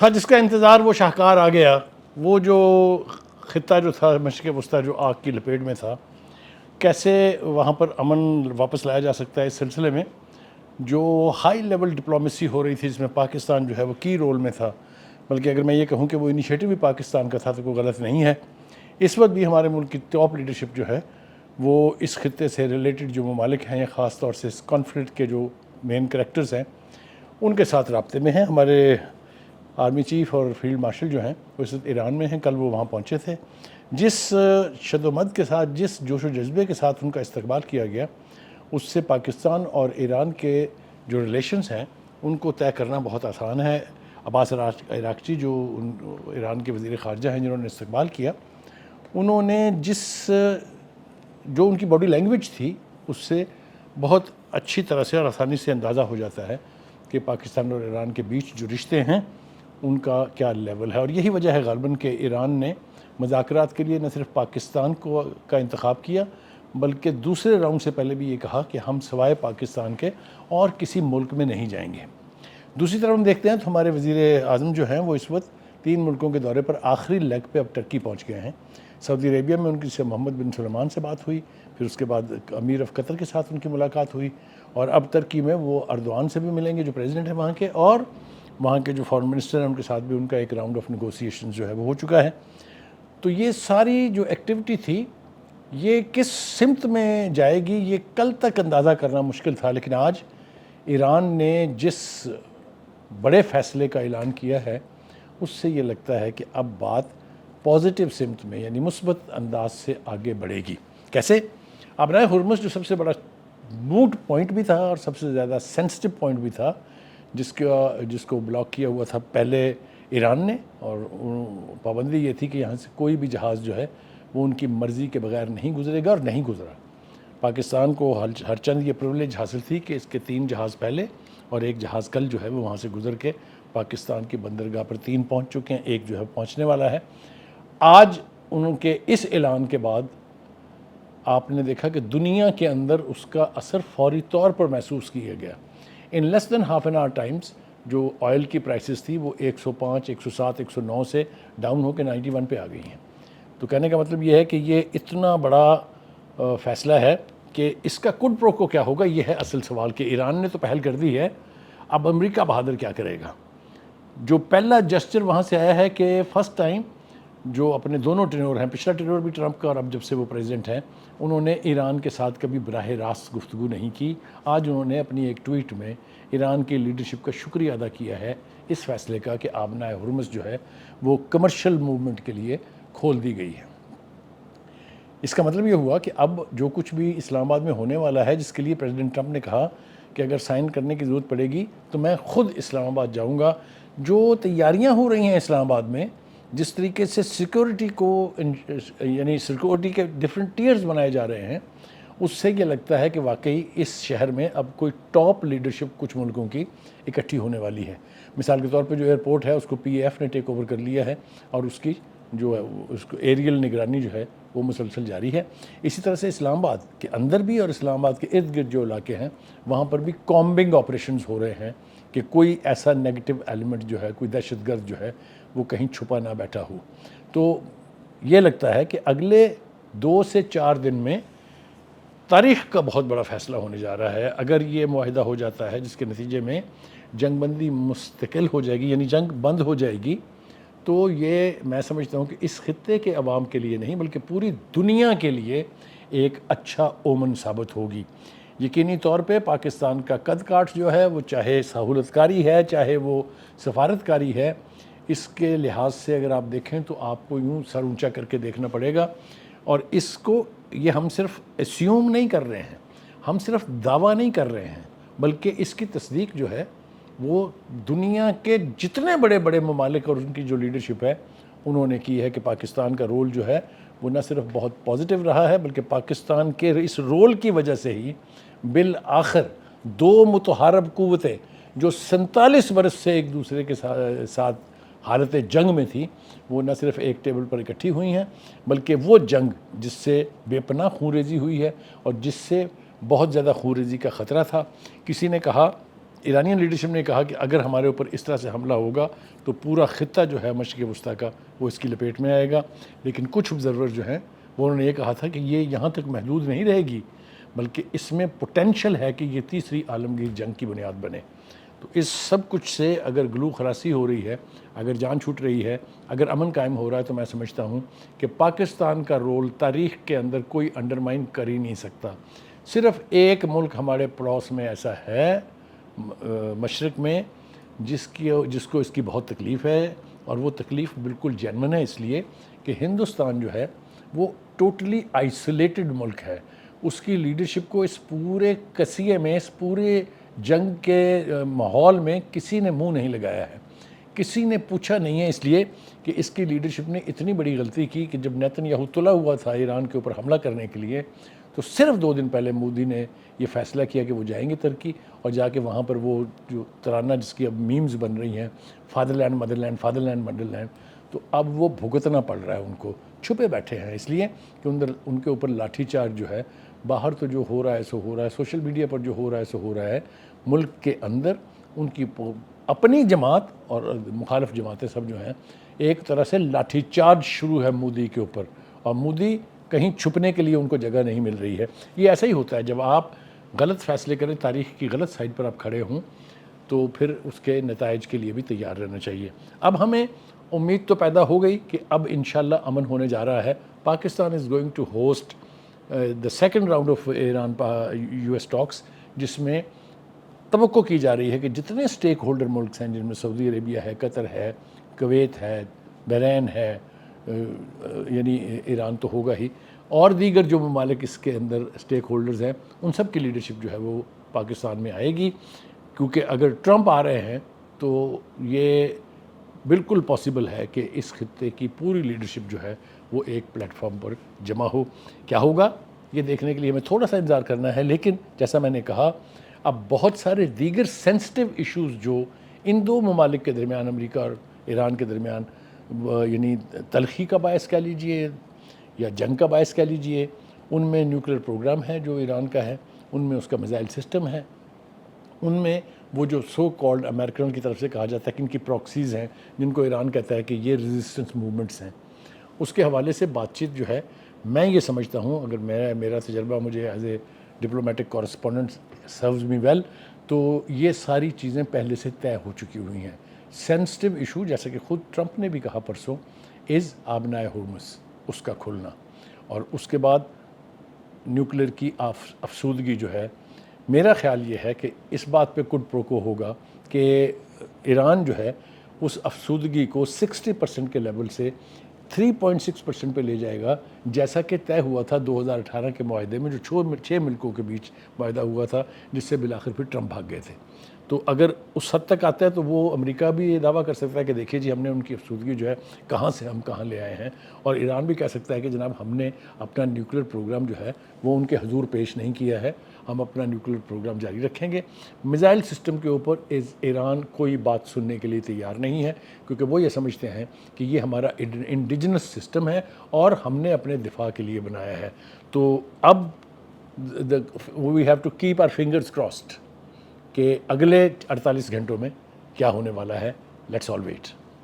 تھا جس کا انتظار وہ شاہکار آ گیا. وہ جو خطہ جو تھا مشرق وسطیٰ جو آگ کی لپیٹ میں تھا، کیسے وہاں پر امن واپس لایا جا سکتا ہے اس سلسلے میں جو ہائی لیول ڈپلومیسی ہو رہی تھی جس میں پاکستان جو ہے وہ کی رول میں تھا. بلکہ اگر میں یہ کہوں کہ وہ انیشیٹو بھی پاکستان کا تھا تو کوئی غلط نہیں ہے. اس وقت بھی ہمارے ملک کی ٹاپ لیڈرشپ جو ہے وہ اس خطے سے ریلیٹڈ جو ممالک ہیں یا خاص طور سے اس کانفلکٹ کے جو مین کریکٹرز ہیں ان کے ساتھ رابطے میں ہیں. ہمارے آرمی چیف اور فیلڈ مارشل جو ہیں وہ اس وقت ایران میں ہیں. کل وہ وہاں پہنچے تھے. جس شد و مد کے ساتھ، جس جوش و جذبے کے ساتھ ان کا استقبال کیا گیا، اس سے پاکستان اور ایران کے جو ریلیشنز ہیں ان کو طے کرنا بہت آسان ہے. عباس عراقچی جو ایران کے وزیر خارجہ ہیں جنہوں نے استقبال کیا، انہوں نے جو ان کی باڈی لینگویج تھی اس سے بہت اچھی طرح سے اور آسانی سے اندازہ ہو جاتا ہے کہ پاکستان اور ایران کے بیچ جو رشتے ہیں ان کا کیا لیول ہے. اور یہی وجہ ہے غالباً کہ ایران نے مذاکرات کے لیے نہ صرف پاکستان کا انتخاب کیا بلکہ دوسرے راؤنڈ سے پہلے بھی یہ کہا کہ ہم سوائے پاکستان کے اور کسی ملک میں نہیں جائیں گے. دوسری طرف ہم دیکھتے ہیں تو ہمارے وزیر اعظم جو ہیں وہ اس وقت 3 ملکوں کے دورے پر آخری لیگ پہ اب ٹرکی پہنچ گئے ہیں. سعودی عربیہ میں ان کی سے محمد بن سلمان سے بات ہوئی، پھر اس کے بعد امیر آف قطر کے ساتھ ان کی ملاقات ہوئی، اور اب ترکی میں وہ اردوان سے بھی ملیں گے جو پریزیڈنٹ ہیں وہاں کے، اور وہاں کے جو فارن منسٹر ہیں ان کے ساتھ بھی ان کا ایک راؤنڈ آف نیگوسیشن جو ہے وہ ہو چکا ہے. تو یہ ساری جو ایکٹیویٹی تھی یہ کس سمت میں جائے گی یہ کل تک اندازہ کرنا مشکل تھا. لیکن آج ایران نے جس بڑے فیصلے کا اعلان کیا ہے اس سے یہ لگتا ہے کہ اب بات پازیٹیو سمت میں یعنی مثبت انداز سے آگے بڑھے گی. کیسے؟ آبنائے ہرمز جو سب سے بڑا موٹ پوائنٹ بھی تھا اور سب سے زیادہ سینسٹیو پوائنٹ بھی تھا، جس کو بلاک کیا ہوا تھا پہلے ایران نے، اور پابندی یہ تھی کہ یہاں سے کوئی بھی جہاز جو ہے وہ ان کی مرضی کے بغیر نہیں گزرے گا، اور نہیں گزرا. پاکستان کو ہر چند یہ پرولیج حاصل تھی کہ اس کے 3 جہاز پہلے اور 1 جہاز کل جو ہے وہ وہاں سے گزر کے پاکستان کی بندرگاہ پر 3 پہنچ چکے ہیں، 1 جو ہے پہنچنے والا ہے. آج ان کے اس اعلان کے بعد آپ نے دیکھا کہ دنیا کے اندر اس کا اثر فوری طور پر محسوس کیا گیا. In less than half an hour times جو آئل کی پرائسز تھی وہ 105 107 109 سے ڈاؤن ہو کے 91 پہ آ گئی ہیں. تو کہنے کا مطلب یہ ہے کہ یہ اتنا بڑا فیصلہ ہے کہ اس کا کڈ پرو کو کیا ہوگا، یہ ہے اصل سوال. کہ ایران نے تو پہل کر دی ہے، اب امریکہ بہادر کیا کرے گا. جو پہلا جسچر وہاں سے آیا ہے کہ فرسٹ ٹائم جو اپنے دونوں ٹینور ہیں، پچھلا ٹینور بھی ٹرمپ کا اور اب جب سے وہ پریزیڈنٹ ہیں، انہوں نے ایران کے ساتھ کبھی براہ راست گفتگو نہیں کی. آج انہوں نے اپنی ایک ٹویٹ میں ایران کی لیڈرشپ کا شکریہ ادا کیا ہے اس فیصلے کا کہ آبنائے ہرمز جو ہے وہ کمرشل موومنٹ کے لیے کھول دی گئی ہے. اس کا مطلب یہ ہوا کہ اب جو کچھ بھی اسلام آباد میں ہونے والا ہے، جس کے لیے پریزیڈنٹ ٹرمپ نے کہا کہ اگر سائن کرنے کی ضرورت پڑے گی تو میں خود اسلام آباد جاؤں گا. جو تیاریاں ہو رہی ہیں اسلام آباد میں، جس طریقے سے سیکورٹی کو یعنی سیکورٹی کے ڈفرینٹ ٹیئرز بنائے جا رہے ہیں، اس سے یہ لگتا ہے کہ واقعی اس شہر میں اب کوئی ٹاپ لیڈرشپ کچھ ملکوں کی اکٹھی ہونے والی ہے. مثال کے طور پہ جو ایئرپورٹ ہے اس کو پی اے ایف نے ٹیک اوور کر لیا ہے، اور اس کی جو ہے اس کو ایریل نگرانی جو ہے وہ مسلسل جاری ہے. اسی طرح سے اسلام آباد کے اندر بھی اور اسلام آباد کے ارد گرد جو علاقے ہیں وہاں پر بھی کامبنگ آپریشنز ہو رہے ہیں کہ کوئی ایسا نیگیٹو ایلیمنٹ جو ہے، کوئی دہشت گرد جو ہے وہ کہیں چھپا نہ بیٹھا ہو. تو یہ لگتا ہے کہ اگلے 2 سے 4 دن میں تاریخ کا بہت بڑا فیصلہ ہونے جا رہا ہے. اگر یہ معاہدہ ہو جاتا ہے جس کے نتیجے میں جنگ بندی مستقل ہو جائے گی، یعنی جنگ بند ہو جائے گی، تو یہ میں سمجھتا ہوں کہ اس خطے کے عوام کے لیے نہیں بلکہ پوری دنیا کے لیے ایک اچھا اومن ثابت ہوگی. یقینی طور پہ پاکستان کا قد کاٹ جو ہے وہ چاہے سہولت کاری ہے چاہے وہ سفارت کاری ہے، اس کے لحاظ سے اگر آپ دیکھیں تو آپ کو یوں سر اونچا کر کے دیکھنا پڑے گا. اور اس کو یہ ہم صرف اسیوم نہیں کر رہے ہیں، ہم صرف دعویٰ نہیں کر رہے ہیں، بلکہ اس کی تصدیق جو ہے وہ دنیا کے جتنے بڑے بڑے ممالک اور ان کی جو لیڈرشپ ہے انہوں نے کی ہے کہ پاکستان کا رول جو ہے وہ نہ صرف بہت پازیٹیو رہا ہے بلکہ پاکستان کے اس رول کی وجہ سے ہی بالآخر 2 متحارب قوتیں جو 47 برس سے ایک دوسرے کے ساتھ حالت جنگ میں تھی، وہ نہ صرف ایک ٹیبل پر اکٹھی ہوئی ہیں بلکہ وہ جنگ جس سے بے پناہ خونریزی ہوئی ہے اور جس سے بہت زیادہ خونریزی کا خطرہ تھا. کسی نے کہا ایرانین لیڈرشپ نے کہا کہ اگر ہمارے اوپر اس طرح سے حملہ ہوگا تو پورا خطہ جو ہے مشرق وسطیٰ کا وہ اس کی لپیٹ میں آئے گا. لیکن کچھ آبزرور جو ہیں وہ انہوں نے یہ کہا تھا کہ یہ یہاں تک محدود نہیں رہے گی، بلکہ اس میں پوٹینشل ہے کہ یہ تیسری عالمگیر جنگ کی بنیاد بنے. تو اس سب کچھ سے اگر گلو خراسی ہو رہی ہے، اگر جان چھوٹ رہی ہے، اگر امن قائم ہو رہا ہے، تو میں سمجھتا ہوں کہ پاکستان کا رول تاریخ کے اندر کوئی انڈرمائن کر ہی نہیں سکتا. صرف ایک ملک ہمارے پڑوس میں ایسا ہے مشرق میں جس کو اس کی بہت تکلیف ہے، اور وہ تکلیف بالکل جینون ہے، اس لیے کہ ہندوستان جو ہے وہ ٹوٹلی آئسولیٹڈ ملک ہے. اس کی لیڈرشپ کو اس پورے قضیے میں، اس پورے جنگ کے ماحول میں کسی نے منہ نہیں لگایا ہے، کسی نے پوچھا نہیں ہے، اس لیے کہ اس کی لیڈرشپ نے اتنی بڑی غلطی کی کہ جب نیتن یاہو تلا ہوا تھا ایران کے اوپر حملہ کرنے کے لیے، تو صرف 2 دن پہلے مودی نے یہ فیصلہ کیا کہ وہ جائیں گے ترکی، اور جا کے وہاں پر وہ جو ترانہ جس کی اب میمز بن رہی ہیں، fatherland motherland, fatherland motherland, تو اب وہ بھگتنا پڑ رہا ہے ان کو. چھپے بیٹھے ہیں اس لیے کہ ان کے اوپر لاٹھی چارج جو ہے، باہر تو جو ہو رہا ہے سو ہو رہا ہے، سوشل میڈیا پر جو ہو رہا ہے سو ہو رہا ہے، ملک کے اندر ان کی اپنی جماعت اور مخالف جماعتیں سب جو ہیں ایک طرح سے لاٹھی چارج شروع ہے مودی کے اوپر، اور مودی کہیں چھپنے کے لیے ان کو جگہ نہیں مل رہی ہے. یہ ایسا ہی ہوتا ہے جب آپ غلط فیصلے کریں، تاریخ کی غلط سائڈ پر آپ کھڑے ہوں، تو پھر اس کے نتائج کے لیے بھی تیار رہنا چاہیے. اب ہمیں امید تو پیدا ہو گئی کہ اب انشاءاللہ امن ہونے جا رہا ہے. Pakistan is going to host the second round of Iran U S talks, جس میں توقع کی جا رہی ہے کہ جتنے سٹیک ہولڈر ملکس ہیں، جن میں سعودی عربیہ ہے، قطر ہے، کویت ہے، بحرین ہے، یعنی ایران تو ہوگا ہی، اور دیگر جو ممالک اس کے اندر سٹیک ہولڈرز ہیں، ان سب کی لیڈرشپ جو ہے وہ پاکستان میں آئے گی. کیونکہ اگر ٹرمپ آ رہے ہیں تو یہ بالکل پاسبل ہے کہ اس خطے کی پوری لیڈرشپ جو ہے وہ ایک پلیٹ فارم پر جمع ہو. کیا ہوگا یہ دیکھنے کے لیے ہمیں تھوڑا سا انتظار کرنا ہے، لیکن جیسا میں نے کہا اب بہت سارے دیگر سینسٹیو ایشوز جو ان دو ممالک کے درمیان، امریکہ اور ایران کے درمیان، یعنی تلخی کا باعث کہہ لیجئے یا جنگ کا باعث کہہ لیجئے، ان میں نیوکلیر پروگرام ہے جو ایران کا ہے، ان میں اس کا میزائل سسٹم ہے، ان میں وہ جو سو کالڈ امریکنوں کی طرف سے کہا جاتا ہے کہ ان کی پراکسیز ہیں، جن کو ایران کہتا ہے کہ یہ ریزسٹنس موومنٹس ہیں، اس کے حوالے سے بات چیت جو ہے، میں یہ سمجھتا ہوں، اگر میرا تجربہ مجھے as a diplomatic correspondent serves me well, تو یہ ساری چیزیں پہلے سے طے ہو چکی ہوئی ہیں. سینسٹیو ایشو جیسا کہ خود ٹرمپ نے بھی کہا پرسوں، از آبنائے ہورمز، اس کا کھلنا، اور اس کے بعد نیوکلیر کی افسودگی جو ہے. میرا خیال یہ ہے کہ اس بات پہ کڈ پروکو ہوگا کہ ایران جو ہے اس افسودگی کو 60% کے لیول سے 3.6% پہ لے جائے گا، جیسا کہ طے ہوا تھا 2018 کے معاہدے میں، جو 6 ملکوں کے بیچ معاہدہ ہوا تھا، جس سے بالآخر پھر ٹرمپ بھاگ گئے تھے. تو اگر اس حد تک آتا ہے تو وہ امریکہ بھی یہ دعویٰ کر سکتا ہے کہ دیکھیے جی ہم نے ان کی افسودگی جو ہے کہاں سے ہم کہاں لے آئے ہیں، اور ایران بھی کہہ سکتا ہے کہ جناب ہم نے اپنا نیوکلیر پروگرام جو ہے وہ ان کے حضور پیش نہیں کیا ہے، ہم اپنا نیوکلیر پروگرام جاری رکھیں گے. میزائل سسٹم کے اوپر ایران کوئی بات سننے کے لیے تیار نہیں ہے، کیونکہ وہ یہ سمجھتے ہیں کہ یہ ہمارا انڈیجنس سسٹم ہے اور ہم نے اپنے دفاع کے لیے بنایا ہے. تو اب we have to keep our fingers crossed کہ اگلے 48 گھنٹوں میں کیا ہونے والا ہے. Let's all wait.